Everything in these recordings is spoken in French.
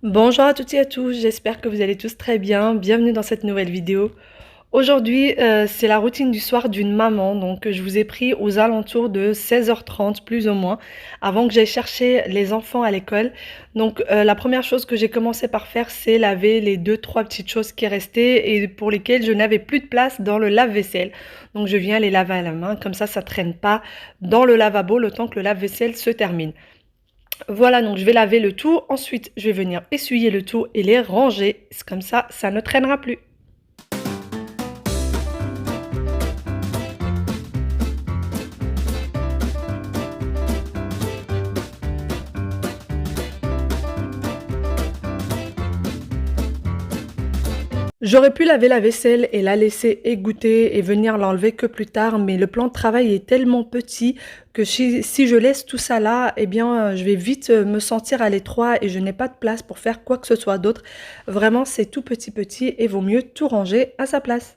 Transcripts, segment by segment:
Bonjour à toutes et à tous, j'espère que vous allez tous très bien. Bienvenue dans cette nouvelle vidéo. Aujourd'hui, c'est la routine du soir d'une maman, donc je vous ai pris aux alentours de 16h30 plus ou moins, avant que j'aille chercher les enfants à l'école. Donc la première chose que j'ai commencé par faire, c'est laver les deux, trois petites choses qui restaient et pour lesquelles je n'avais plus de place dans le lave-vaisselle. Donc je viens les laver à la main, comme ça traîne pas dans le lavabo le temps que le lave-vaisselle se termine. Voilà, donc je vais laver le tout. Ensuite, je vais venir essuyer le tout et les ranger. C'est comme ça ne traînera plus. J'aurais pu laver la vaisselle et la laisser égoutter et venir l'enlever que plus tard, mais le plan de travail est tellement petit que si je laisse tout ça là, eh bien, je vais vite me sentir à l'étroit et je n'ai pas de place pour faire quoi que ce soit d'autre. Vraiment, c'est tout petit et vaut mieux tout ranger à sa place.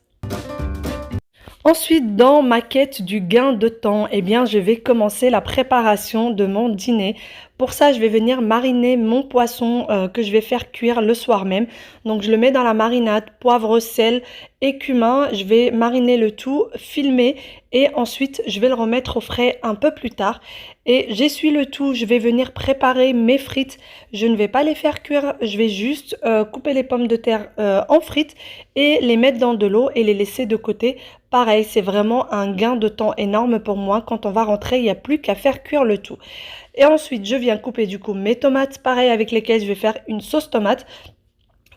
Ensuite, dans ma quête du gain de temps, eh bien, je vais commencer la préparation de mon dîner. Pour ça, je vais venir mariner mon poisson que je vais faire cuire le soir même. Donc, je le mets dans la marinade, poivre, sel et cumin. Je vais mariner le tout, filmer et ensuite, je vais le remettre au frais un peu plus tard. Et j'essuie le tout, je vais venir préparer mes frites. Je ne vais pas les faire cuire, je vais juste couper les pommes de terre en frites et les mettre dans de l'eau et les laisser de côté. Pareil, c'est vraiment un gain de temps énorme pour moi. Quand on va rentrer, il n'y a plus qu'à faire cuire le tout. Et ensuite, je viens couper du coup mes tomates, pareil avec lesquelles je vais faire une sauce tomate.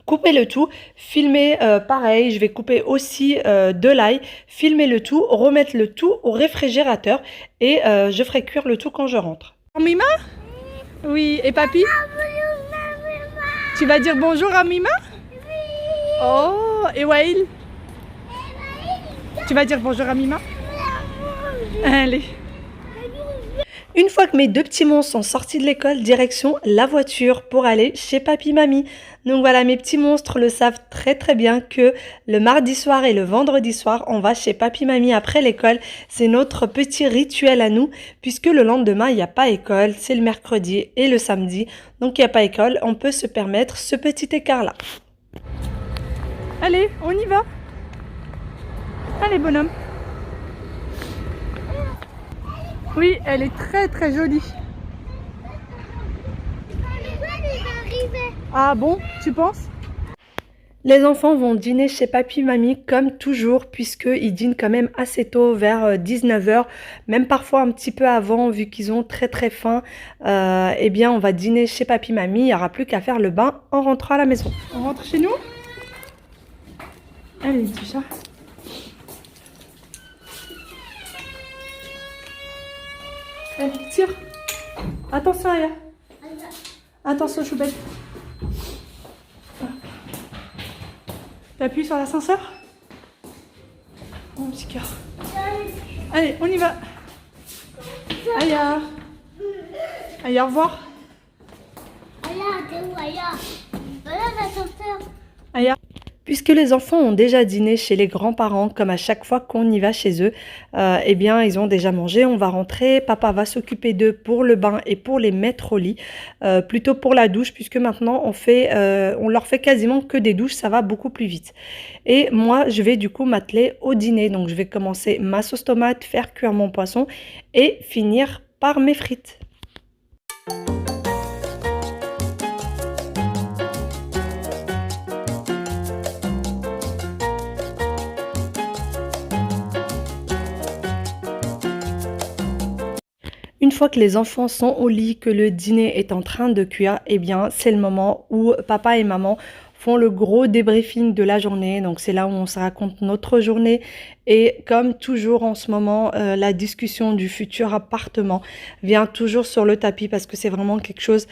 Couper le tout, filmer pareil, je vais couper aussi de l'ail, filmer le tout, remettre le tout au réfrigérateur et je ferai cuire le tout quand je rentre. Mima? Oui, et papy? Tu vas dire bonjour à Mima? Oh, et Wail? Tu vas dire bonjour à Mima? Allez. Une fois que mes deux petits monstres sont sortis de l'école, direction la voiture pour aller chez papy mamie. Donc voilà, mes petits monstres le savent très bien que le mardi soir et le vendredi soir, on va chez papy mamie après l'école. C'est notre petit rituel à nous, puisque le lendemain, il n'y a pas école, c'est le mercredi et le samedi. Donc il n'y a pas école, on peut se permettre ce petit écart-là. Allez, on y va. Allez, bonhomme. Oui, elle est très jolie. Ah bon, tu penses? Les enfants vont dîner chez papy mamie comme toujours puisqu'ils dînent quand même assez tôt vers 19h, même parfois un petit peu avant vu qu'ils ont très faim. Eh bien on va dîner chez papy mamie, il n'y aura plus qu'à faire le bain en rentrant à la maison. On rentre chez nous? Allez petit chat. Allez, tire. Attention Aya. Attention Choubette. T'appuies sur l'ascenseur? Mon petit cœur. Allez, on y va. Aya. Aya, au revoir. Aya, t'es où Aya? Voilà l'ascenseur. Aya. Puisque les enfants ont déjà dîné chez les grands-parents, comme à chaque fois qu'on y va chez eux, eh bien, ils ont déjà mangé, on va rentrer, papa va s'occuper d'eux pour le bain et pour les mettre au lit, plutôt pour la douche, puisque maintenant on leur fait quasiment que des douches, ça va beaucoup plus vite. Et moi, je vais du coup m'atteler au dîner, donc je vais commencer ma sauce tomate, faire cuire mon poisson et finir par mes frites. Une fois que les enfants sont au lit, que le dîner est en train de cuire, eh bien c'est le moment où papa et maman font le gros débriefing de la journée. Donc c'est là où on se raconte notre journée et comme toujours en ce moment, la discussion du futur appartement vient toujours sur le tapis parce que c'est vraiment quelque chose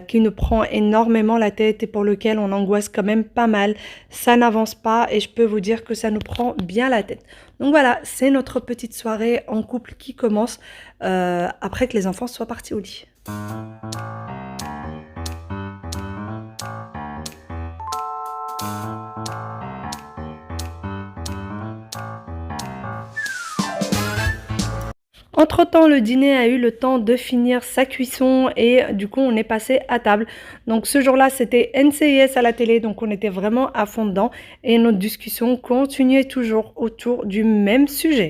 qui nous prend énormément la tête et pour lequel on angoisse quand même pas mal. Ça n'avance pas et je peux vous dire que ça nous prend bien la tête. Donc voilà, c'est notre petite soirée en couple qui commence après que les enfants soient partis au lit. Entre-temps, le dîner a eu le temps de finir sa cuisson et du coup, on est passé à table. Donc ce jour-là, c'était NCIS à la télé, donc on était vraiment à fond dedans et notre discussion continuait toujours autour du même sujet.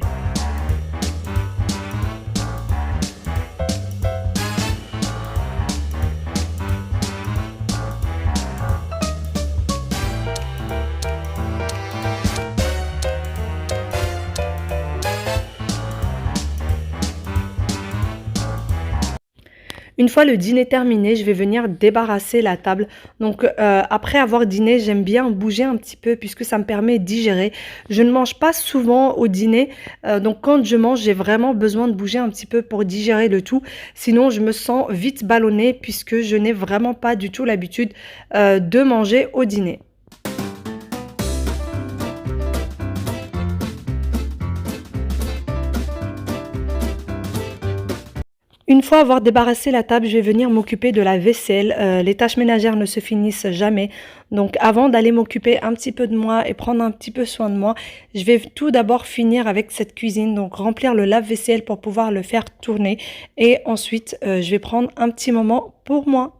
Une fois le dîner terminé, je vais venir débarrasser la table. Donc après avoir dîné, j'aime bien bouger un petit peu puisque ça me permet de digérer. Je ne mange pas souvent au dîner, donc quand je mange, j'ai vraiment besoin de bouger un petit peu pour digérer le tout. Sinon, je me sens vite ballonnée puisque je n'ai vraiment pas du tout l'habitude de manger au dîner. Une fois avoir débarrassé la table, je vais venir m'occuper de la vaisselle. Les tâches ménagères ne se finissent jamais. Donc avant d'aller m'occuper un petit peu de moi et prendre un petit peu soin de moi, je vais tout d'abord finir avec cette cuisine. Donc remplir le lave-vaisselle pour pouvoir le faire tourner. Et ensuite, je vais prendre un petit moment pour moi.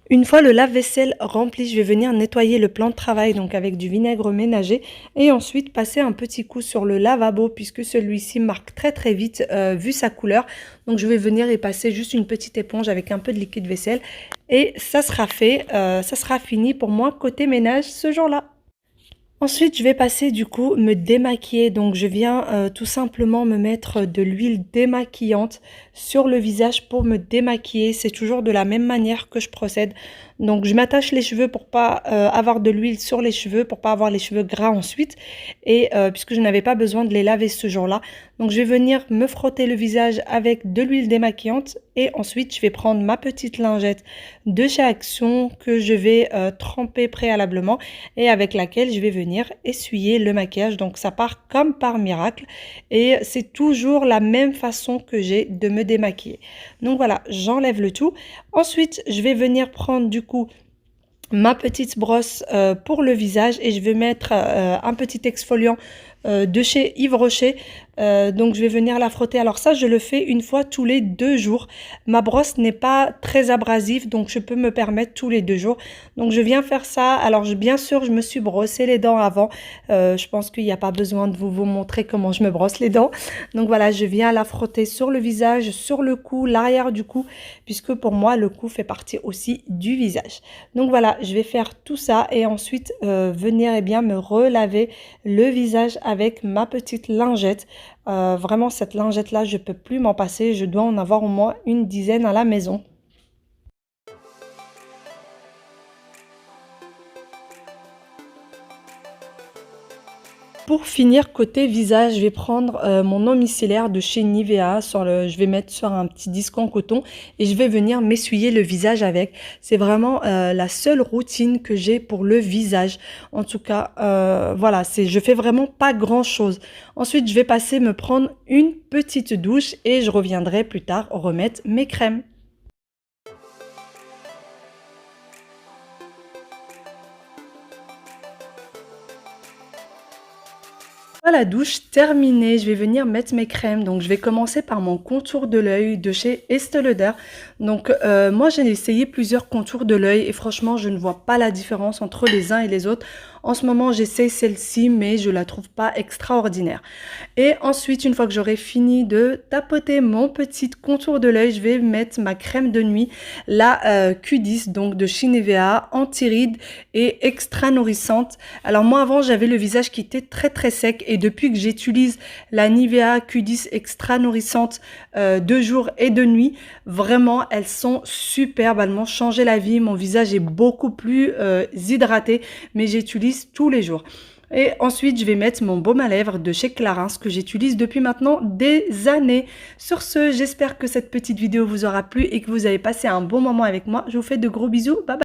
Une fois le lave-vaisselle rempli, je vais venir nettoyer le plan de travail donc avec du vinaigre ménager et ensuite passer un petit coup sur le lavabo puisque celui-ci marque très vite vu sa couleur. Donc je vais venir y passer juste une petite éponge avec un peu de liquide vaisselle et ça sera fait, ça sera fini pour moi côté ménage ce jour-là. Ensuite, je vais passer du coup me démaquiller. Donc je viens tout simplement me mettre de l'huile démaquillante sur le visage pour me démaquiller. C'est toujours de la même manière que je procède. Donc je m'attache les cheveux pour pas avoir de l'huile sur les cheveux, pour pas avoir les cheveux gras ensuite. Et puisque je n'avais pas besoin de les laver ce jour-là. Donc je vais venir me frotter le visage avec de l'huile démaquillante. Et ensuite, je vais prendre ma petite lingette de chez Action que je vais tremper préalablement et avec laquelle je vais venir essuyer le maquillage. Donc ça part comme par miracle et c'est toujours la même façon que j'ai de me démaquiller. Donc voilà, j'enlève le tout. Ensuite, je vais venir prendre du coup ma petite brosse pour le visage et je vais mettre un petit exfoliant de chez Yves Rocher. Donc je vais venir la frotter. Alors ça, je le fais une fois tous les 2 jours. Ma brosse n'est pas très abrasive, donc je peux me permettre tous les 2 jours. Donc je viens faire ça. Alors bien sûr, je me suis brossé les dents avant. Je pense qu'il n'y a pas besoin de vous montrer comment je me brosse les dents. Donc voilà, je viens la frotter sur le visage, sur le cou, l'arrière du cou, puisque pour moi, le cou fait partie aussi du visage. Donc voilà, je vais faire tout ça et ensuite venir bien me relaver le visage avec ma petite lingette. Vraiment cette lingette là je peux plus m'en passer, je dois en avoir au moins une dizaine à la maison. Pour finir, côté visage, je vais prendre mon eau micellaire de chez Nivea. Je vais mettre sur un petit disque en coton et je vais venir m'essuyer le visage avec. C'est vraiment la seule routine que j'ai pour le visage. En tout cas, voilà, je fais vraiment pas grand-chose. Ensuite, je vais passer me prendre une petite douche et je reviendrai plus tard remettre mes crèmes. La douche terminée, je vais venir mettre mes crèmes. Donc je vais commencer par mon contour de l'œil de chez Estée Lauder. Donc moi j'ai essayé plusieurs contours de l'œil et franchement je ne vois pas la différence entre les uns et les autres. En ce moment j'essaie celle-ci mais je la trouve pas extraordinaire. Et ensuite une fois que j'aurai fini de tapoter mon petit contour de l'œil, je vais mettre ma crème de nuit, la Q10 donc de chez Nivea, anti-rides et extra nourrissante. Alors moi avant j'avais le visage qui était très sec et depuis que j'utilise la Nivea Q10 extra nourrissante de jour et de nuit, vraiment elles sont superbes, elles m'ont changé la vie, mon visage est beaucoup plus hydraté mais j'utilise tous les jours. Et ensuite, je vais mettre mon baume à lèvres de chez Clarins que j'utilise depuis maintenant des années. Sur ce, j'espère que cette petite vidéo vous aura plu et que vous avez passé un bon moment avec moi. Je vous fais de gros bisous. Bye bye.